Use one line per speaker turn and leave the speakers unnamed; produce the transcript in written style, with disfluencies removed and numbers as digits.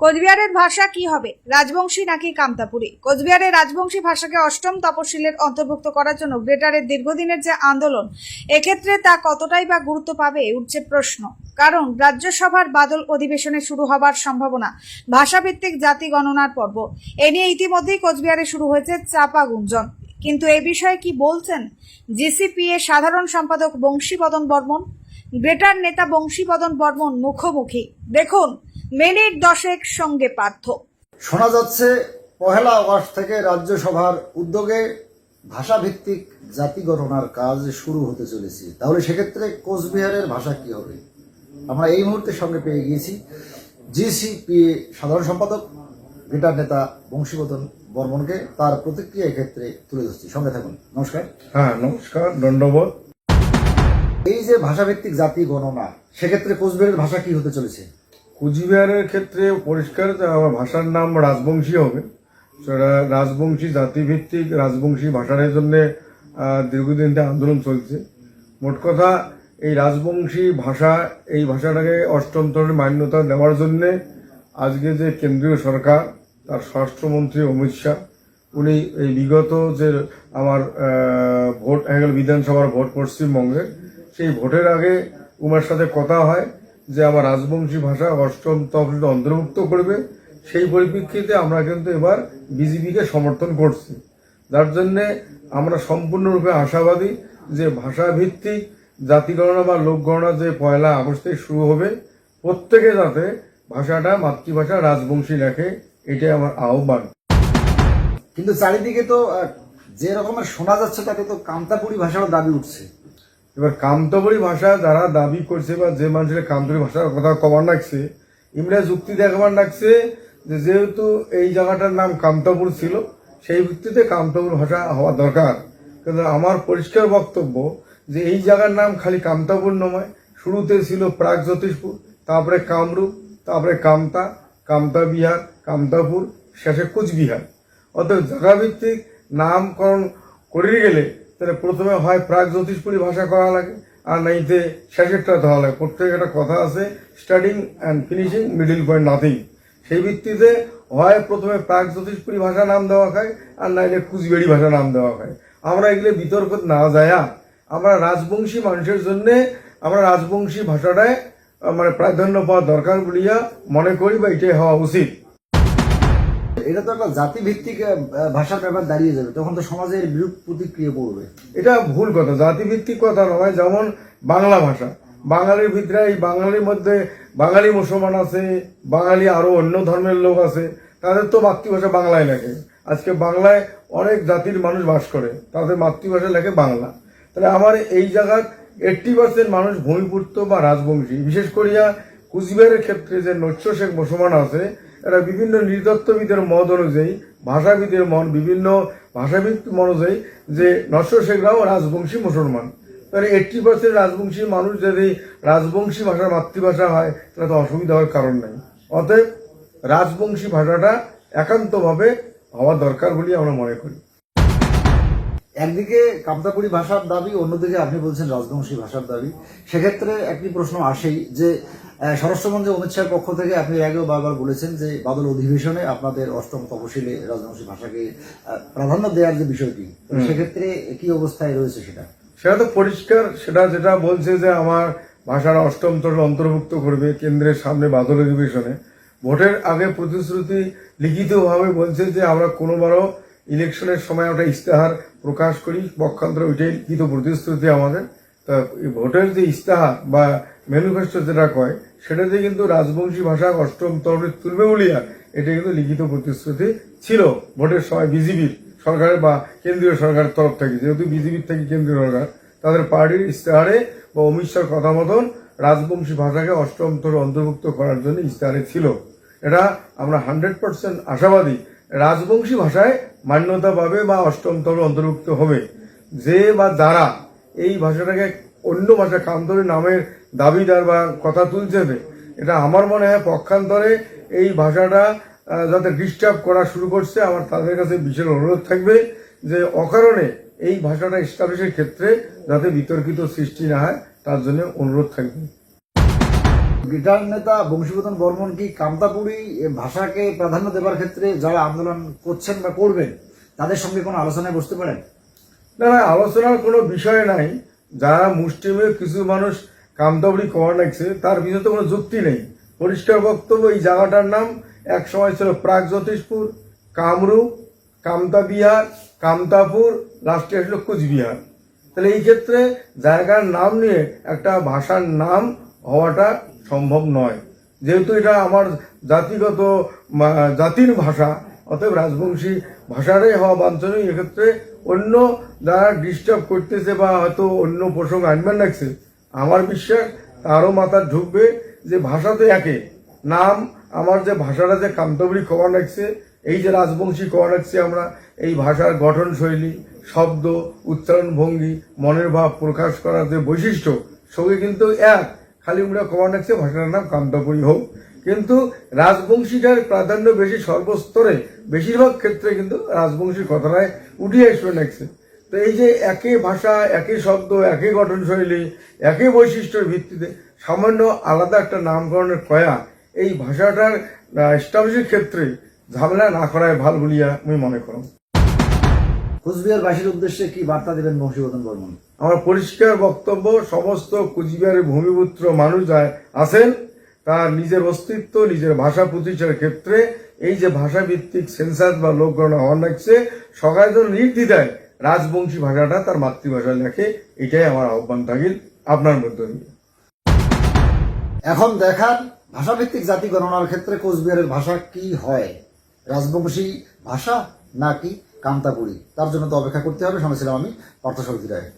কোচবিহারের ভাষা কি হবে, রাজবংশী নাকি কামতাপুরী? কোচবিহারের রাজবংশী ভাষাকে অষ্টম তপশিলের অন্তর্ভুক্ত করার জন্য গ্রেটারের দীর্ঘদিনের যে আন্দোলন, এক্ষেত্রে তা কতটাই বা গুরুত্ব পাবে উঠছে প্রশ্ন। কারণ রাজ্যসভার বাদল অধিবেশনে শুরু হবার সম্ভাবনা ভাষাভিত্তিক জাতি গণনার পর্ব, এ নিয়ে ইতিমধ্যেই কোচবিহারে শুরু হয়েছে চাপা গুঞ্জন। কিন্তু এ বিষয়ে কি বলছেন জিসিপিএ সাধারণ সম্পাদক বংশীবদন বর্মন? গ্রেটার নেতা বংশীবদন বর্মন মুখোমুখি, দেখুন মিনিট 10 সঙ্গে পার্থ।
শোনা যাচ্ছে 1 আগস্ট থেকে রাজ্যসভার উদ্যোগে ভাষাভিত্তিক জাতি গণনার কাজ শুরু হতে চলেছে। তাহলে সেক্ষেত্রে কোচবিহারের ভাষা কি হবে? আমরা এই মুহূর্তে সঙ্গে পেয়ে গিয়েছি জিসিপিএ সাধারণ সম্পাদক গ্রেটার নেতা বংশীবদন বর্মনকে। তার প্রতিক্রিয়া এক্ষেত্রে তুলে ধরছি, সঙ্গে থাকুন। নমস্কার।
হ্যাঁ, নমস্কার, দণ্ডবোধ।
এই যে ভাষাভিত্তিক জাতি গণনা, সেক্ষেত্রে কোচবিহারের ভাষা কি হতে চলেছে?
কুচবিহারের ক্ষেত্রে পরিষ্কার আমার ভাষার নাম রাজবংশী হবে। সেটা রাজবংশী জাতিভিত্তিক রাজবংশী ভাষার জন্য দীর্ঘদিন থেকে আন্দোলন চলছে। মোট কথা, এই রাজবংশী ভাষা, এই ভাষাটাকে অষ্টম স্তরের মান্যতা দেওয়ার জন্য আজকে যে কেন্দ্রীয় সরকার, তার স্বরাষ্ট্রমন্ত্রী অমিত শাহ, উনি এই বিগত যে আমার ভোট হয়ে গেল, বিধানসভার ভোট পশ্চিমবঙ্গে, সেই ভোটের আগে উনার সাথে কথা হয় যে আমার রাজবংশী ভাষা অষ্টম তফসিলে অন্তর্ভুক্ত করবে। সেই পরিপ্রেক্ষিতে আমরা কিন্তু এবার বিজেপিকে সমর্থন করছি, যার জন্যে আমরা সম্পূর্ণরূপে আশাবাদী যে ভাষাভিত্তিক জাতিগণনা বা লোকগণনা যে 1 আগস্ট থেকে শুরু হবে, প্রত্যেকে যাতে ভাষাটা মাতৃভাষা রাজবংশী লেখে, এটাই আমার আহ্বান।
কিন্তু চারিদিকে তো যে রকমের শোনা যাচ্ছে, তাতে তো কামতাপুরী ভাষারও দাবি উঠছে।
এবার কামতাপুরী ভাষা যারা দাবি করছে বা যে মানুষের কামতাপুরী ভাষার কথা কবার রাখছে, ইমরা যুক্তি দেখাবার রাখছে যে যেহেতু এই জায়গাটার নাম কামতাপুর ছিল, সেই ভিত্তিতে কামতাপুর ভাষা হওয়া দরকার। কিন্তু আমার পরিষ্কার বক্তব্য যে এই জায়গার নাম খালি কামতাপুর নয়, শুরুতে ছিল প্রাগজ্যোতিষপুর, তারপরে কামরূপ, তারপরে কামতা, কামতা বিহার, কামতাপুর, শেষে কুচবিহার। অতএব জায়গাভিত্তিক নামকরণ করে গেলে তাহলে প্রথমে হয় প্রাগজ্যোতিষপুরী ভাষা করা লাগে, আর নাইতে শেষেরটা ধরা লাগে। প্রত্যেক একটা কথা আছে, starting and finishing, middle point nothing. সেই ভিত্তিতে হয় প্রথমে প্রাগজ্যোতিষপুরী ভাষা নাম দেওয়া হয়, আর নাইলে কুচবিহারি ভাষা নাম দেওয়া হয়। আমরা এগুলো বিতর্ক না যায়া আমরা রাজবংশী মানুষের জন্য আমরা রাজবংশী ভাষাটায় মানে প্রাধান্য পাওয়া দরকার বলিয়া মনে করি, বা এটাই হওয়া উচিত।
এটা তো একটা জাতিভিত্তিক ভাষার ব্যাপার দাঁড়িয়ে যাবে, তখন তো সমাজের বিরূপ প্রতিক্রিয়া পড়বে।
এটা ভুল কথা, জাতিভিত্তিক কথা নয়। যেমন বাংলা ভাষা, বাঙালির ভিতরে, এই বাঙালির মধ্যে বাঙালি মুসলমান আছে, বাঙালি আরো অন্য ধর্মের লোক আছে, তাদের তো মাতৃভাষা বাংলায় লেখে। আজকে বাংলায় অনেক জাতির মানুষ বাস করে, তাদের মাতৃভাষা লেখে বাংলা। তাহলে আমার এই জায়গার 80% মানুষ ভূমিপুত্র বা রাজবংশী। বিশেষ করিয়া কুচবিহারের ক্ষেত্রে যে নৈশ শেখ মুসলমান আছে, এরা বিভিন্ন নৃতত্ত্ববিদের মত অনুযায়ী, ভাষাবিদের মন, বিভিন্ন ভাষাবিদ অনুযায়ী যে নৈশ শেখরাও রাজবংশী মুসলমান। তাহলে 80% রাজবংশী মানুষ যদি রাজবংশী ভাষা মাতৃভাষা হয়, তাহলে তো অসুবিধা হওয়ার কারণ নেই। অতএব রাজবংশী ভাষাটা একান্তভাবে হওয়া দরকার বলে আমরা মনে করি।
একদিকে কামতাপুরী ভাষার দাবি, অন্যদিকে আপনি বলছেন রাজবংশী ভাষার দাবি। সেক্ষেত্রে একটি প্রশ্ন আসেই যে স্বরাষ্ট্রমন্ত্রী অমিত শাহের পক্ষ থেকে আপনি আগেও বারবার বলেছেন যে বাদল অধিবেশনে আপনাদের অষ্টম তপশিলে রাজবংশী ভাষাকে প্রাধান্য দেওয়ার যে বিষয়টি, সেক্ষেত্রে কি অবস্থায় রয়েছে সেটা?
সেটা তো পরিষ্কার, সেটা যেটা বলছে যে আমার ভাষার অষ্টম তলে অন্তর্ভুক্ত করবে কেন্দ্রের সামনে বাদল অধিবেশনে। ভোটের আগে প্রতিশ্রুতি লিখিতভাবে বলছে যে আমরা কোনোবারও ইলেকশনের সময় একটা ইস্তেহার প্রকাশ করি, পক্ষান্তরে ওইটাই লিখিত প্রতিশ্রুতি আমাদের। তা ভোটের যে ইস্তেহার বা ম্যানিফেস্টো যেটা কয়, সেটাতে কিন্তু রাজবংশী ভাষা অষ্টম তলে তুলবে বলিয়া এটা কিন্তু লিখিত প্রতিশ্রুতি ছিল ভোটের সময় বিজেপির সরকারের বা কেন্দ্রীয় সরকারের তরফ থেকে। যেহেতু বিজেপির থেকে কেন্দ্রীয় সরকার, তাদের পার্টির ইস্তেহারে বা অমিত শাহর কথা মতন রাজবংশী ভাষাকে অষ্টম স্তরে অন্তর্ভুক্ত করার জন্য ইস্তেহারে ছিল। এটা আমরা 100% আশাবাদী রাজবংশী ভাষায় মান্যতা পাবে বা অষ্টম স্তরে অন্তর্ভুক্ত হবে। যে বা যারা এই ভাষাটাকে অন্য ভাষা কামতাপুরী নামের দাবিদার বা কথা তুলছে, এটা আমার মনে হয় পক্ষান্তরে এই ভাষাটা যাতে ডিস্টার্ব করা শুরু করছে। আমার তাদের কাছে বিশেষ অনুরোধ থাকবে যে অকারণে এই ভাষাটা এস্টাবলিশের ক্ষেত্রে যাতে বিতর্কিত সৃষ্টি না হয়, তার জন্য অনুরোধ থাকবে।
গ্রেটার নেতা বংশীবদন বর্মন কি কামতাপুরী ভাষাকে প্রাধান্য দেবার ক্ষেত্রে যারা আন্দোলন করছেন বা করবেন তাদের সঙ্গে কোনো আলোচনায় বসতে পারেন?
না, আলোচনার কোনো বিষয় নাই। যারা মুষ্টিমেয় কিছু মানুষ কামতাপুরি করা লাগছে তার পিছনে তো কোনো যুক্তি নেই। পরিষ্কার বক্তব্য, এই জায়গাটার নাম এক সময় ছিল প্রাগজ্যোতিষপুর, কামরূপ, কামতাবিহার, কামতাপুর, লাস্টে আসলো কোচবিহার। তাহলে এই ক্ষেত্রে জায়গার নাম নিয়ে একটা ভাষার নাম হওয়াটা সম্ভব নয়। যেহেতু এটা আমার জাতিগত জাতির ভাষা, অতএব রাজবংশী ভাষাটাই হওয়া বাঞ্ছনীয়। এক্ষেত্রে অন্য যারা ডিস্টার্ব করতেছে বা হয়তো অন্য প্রসঙ্গ আনবেন লাগছে, আমার বিশ্বাস তারও মাথা ঢুকবে যে ভাষা তো একে নাম। আমার যে ভাষাটা যে কামতাপুরি করা লাগছে, এই যে রাজবংশী করা লাগছে, আমরা এই ভাষার গঠন শৈলী, শব্দ, উচ্চারণ ভঙ্গি, মনের ভাব প্রকাশ করার যে বৈশিষ্ট্য সঙ্গে কিন্তু এক, খালি আমরা করা লাগছে ভাষাটার নাম কামতাপুরি হোক। কিন্তু রাজবংশীটার প্রাধান্য বেশি সর্বস্তরে, বেশিরভাগ ক্ষেত্রে কিন্তু রাজবংশী কথাটাই উঠিয়ে আসবে লাগছে। তো এই যে একই ভাষা, একই শব্দ, একই গঠনশৈলী, একই বৈশিষ্ট্যের ভিত্তিতে সামান্য আলাদা একটা নামকরণের কয়া এই ভাষাটার এস্টাবলিশের ক্ষেত্রে ঝামেলা না করায় ভালো বলিয়া আমি মনে করি।
কোচবিহারবাসীর উদ্দেশ্যে কি বার্তা দেবেন বংশীবদন বর্মন?
আমার পরিষ্কার বক্তব্য, সমস্ত কোচবিহারের ভূমিপুত্র মানুষ যায় আছেন, তার নিজের অস্তিত্ব, নিজের ভাষা প্রতিষ্ঠার ক্ষেত্রে এই যে ভাষাভিত্তিক সেন্সাস বা লোকগণনা হওয়ার লাগছে, সবাই যেন নির্দ্বিধায় রাজবংশী ভাষাটা তার মাতৃভাষায় লেখে, এটাই আমার আহ্বান থাকিল আপনার মধ্যে দিয়ে।
এখন দেখার ভাষাভিত্তিক জাতি গণনার ক্ষেত্রে কোচবিহারের ভাষা কি হয়, রাজবংশী ভাষা নাকি কামতাপুরী, তার জন্য তো অপেক্ষা করতে হবে। সঙ্গে ছিলাম আমি পার্থসারথী রায়।